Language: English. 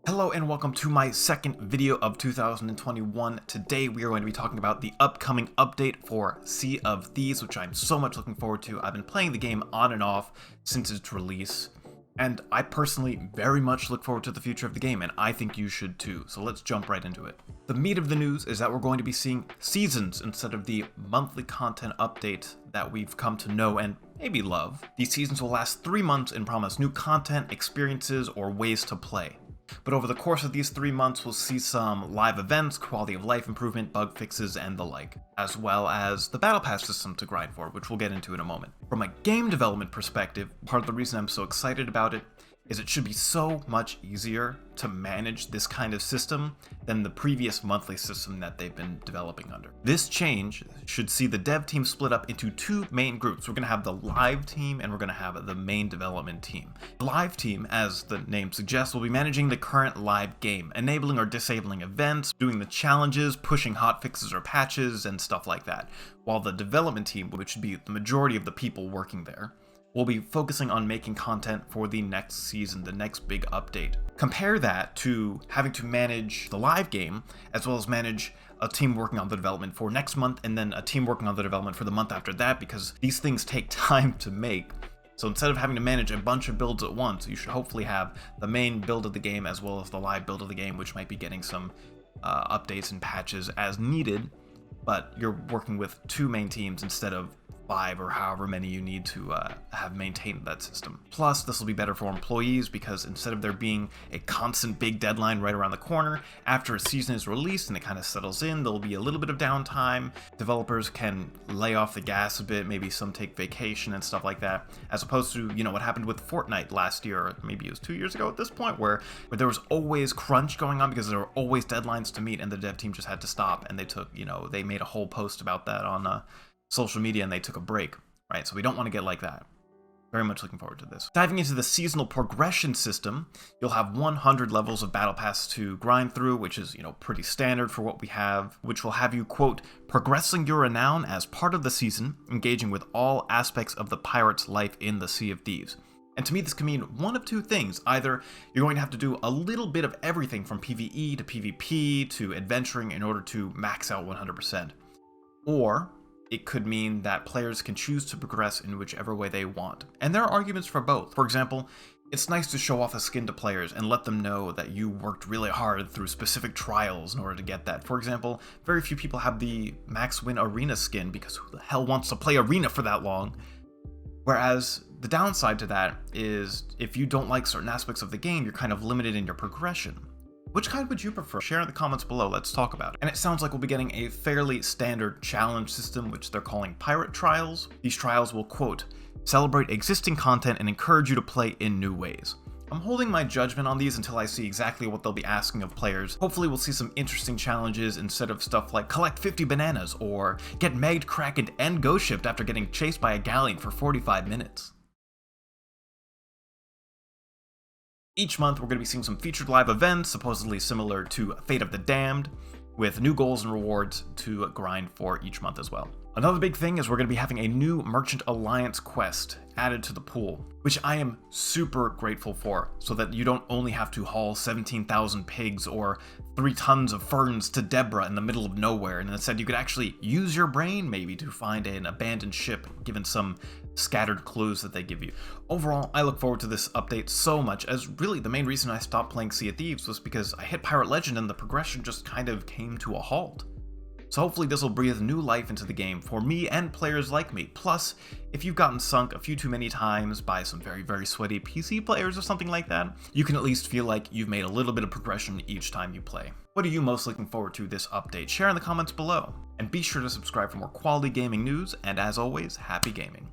Hello and welcome to my second video of 2021. Today we are going to be talking about the upcoming update for Sea of Thieves, which I'm so much looking forward to. I've been playing the game on and off since its release, and I personally very much look forward to the future of the game, and I think you should too, so let's jump right into it. The meat of the news is that we're going to be seeing seasons instead of the monthly content update that we've come to know and maybe love. These seasons will last 3 months and promise new content, experiences, or ways to play. But over the course of these 3 months, we'll see some live events, quality of life improvement, bug fixes, and the like, as well as the battle pass system to grind for, which we'll get into in a moment. From a game development perspective, part of the reason I'm so excited about it is it should be so much easier to manage this kind of system than the previous monthly system that they've been developing under. This change should see the dev team split up into 2 main groups. We're going to have the live team and we're going to have the main development team. The live team, as the name suggests, will be managing the current live game, enabling or disabling events, doing the challenges, pushing hotfixes or patches, and stuff like that. While the development team, which should be the majority of the people working there, we'll be focusing on making content for the next season, the next big update. Compare that to having to manage the live game, as well as manage a team working on the development for next month, and then a team working on the development for the month after that, because these things take time to make. So instead of having to manage a bunch of builds at once, you should hopefully have the main build of the game as well as the live build of the game, which might be getting some updates and patches as needed, but you're working with 2 main teams instead of 5 or however many you need to have maintained that system. Plus, this will be better for employees because instead of there being a constant big deadline right around the corner, after a season is released and it kind of settles in, there'll be a little bit of downtime. Developers can lay off the gas a bit, maybe some take vacation and stuff like that, as opposed to, what happened with Fortnite last year, or maybe it was 2 years ago at this point, where there was always crunch going on because there were always deadlines to meet and the dev team just had to stop, and they took, they made a whole post about that on social media and they took a break, right? So we don't want to get like that. Very much looking forward to this. Diving into the seasonal progression system, you'll have 100 levels of battle pass to grind through, which is, pretty standard for what we have, which will have you, quote, progressing your renown as part of the season, engaging with all aspects of the pirate's life in the Sea of Thieves. And to me, this can mean one of 2 things. Either you're going to have to do a little bit of everything from PvE to PvP to adventuring in order to max out 100%. Or it could mean that players can choose to progress in whichever way they want. And there are arguments for both. For example, it's nice to show off a skin to players and let them know that you worked really hard through specific trials in order to get that. For example, very few people have the Max Win Arena skin because who the hell wants to play Arena for that long? Whereas the downside to that is if you don't like certain aspects of the game, you're kind of limited in your progression. Which kind would you prefer? Share in the comments below, let's talk about it. And it sounds like we'll be getting a fairly standard challenge system, which they're calling Pirate Trials. These trials will, quote, celebrate existing content and encourage you to play in new ways. I'm holding my judgment on these until I see exactly what they'll be asking of players. Hopefully we'll see some interesting challenges instead of stuff like collect 50 bananas or get megged, krakened, and ghost shipped after getting chased by a galleon for 45 minutes. Each month, we're going to be seeing some featured live events, supposedly similar to Fate of the Damned, with new goals and rewards to grind for each month as well. Another big thing is we're going to be having a new Merchant Alliance quest added to the pool, which I am super grateful for, so that you don't only have to haul 17,000 pigs or 3 tons of ferns to Deborah in the middle of nowhere, and instead you could actually use your brain maybe to find an abandoned ship, given some scattered clues that they give you. Overall, I look forward to this update so much, as really the main reason I stopped playing Sea of Thieves was because I hit Pirate Legend and the progression just kind of came to a halt. So hopefully this will breathe new life into the game for me and players like me. Plus, if you've gotten sunk a few too many times by some very, very sweaty PC players or something like that, you can at least feel like you've made a little bit of progression each time you play. What are you most looking forward to this update? Share in the comments below. And be sure to subscribe for more quality gaming news, and as always, happy gaming.